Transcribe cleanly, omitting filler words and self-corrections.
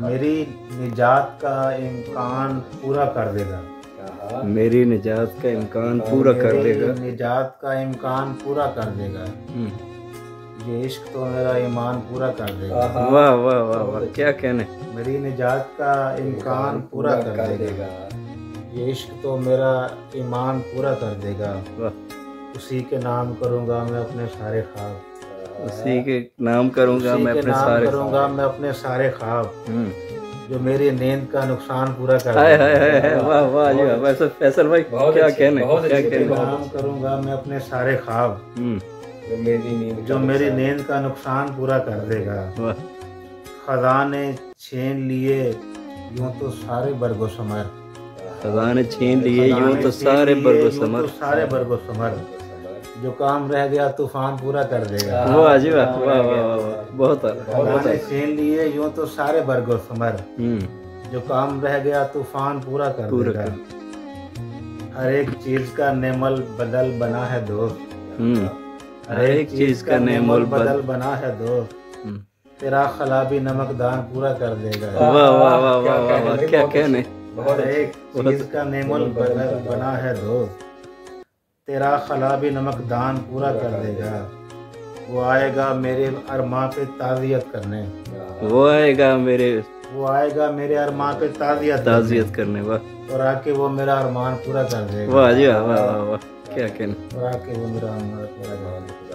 मेरी निजात का इम्कान पूरा कर देगा। मेरी निजात का इम्कान पूरा कर देगा। निजात का इम्कान पूरा कर देगा। ये इश्क तो मेरा ईमान पूरा कर देगा। वाह वाह वाह वाह, क्या कहने। मेरी निजात का इम्कान पूरा कर देगा। ये इश्क तो मेरा ईमान पूरा कर देगा। उसी के नाम करूँगा मैं अपने सारे ख्वाब। उसी के नाम करूँगा मैं अपने सारे करूँगा मैं अपने सारे ख्वाब। जो मेरी नींद का नुकसान पूरा कर हाय हाय हाय, वाह वाह जी वाह। वैसे फैसल भाई क्या कहने, क्या कहने। नाम करूँगा मैं अपने सारे ख्वाब। जो मेरी नींद का नुकसान पूरा कर देगा। खदा ने छीन लिए यूं तो सारे बरगो समर। खदा ने छीन लिए यूं तो सारे बरगो समर। सारे बरगो समर। जो काम रह गया तूफान पूरा कर देगा। वाह जी वाह वाह वाह वाह, बहुत खदा ने छीन लिए यूं तो सारे बरगो समर। जो काम रह गया तूफान पूरा कर देगा। हर एक चीज का नेमल बदल बना है दोस्त। हर एक चीज का नेमल बदल बना है दोस्त। तेरा खलाबी नमकदान पूरा कर देगा। वाह वाह वाह वाह वाह, क्या कहने। हर एक चीज का नेमल बदल बना है दोस्त। तेरा खलाबी नमकदान पूरा कर देगा। वो आएगा मेरे अरमां पे ताज़ियत करने। वो आएगा मेरे अरमां पे ताज़ियत करने। वाह। और आके वो मेरा अरमान पूरा कर देगा। वाह जी वाह वाह वाह, क्या कहने। और आके वो मेरा अरमान पूरा कर देगा।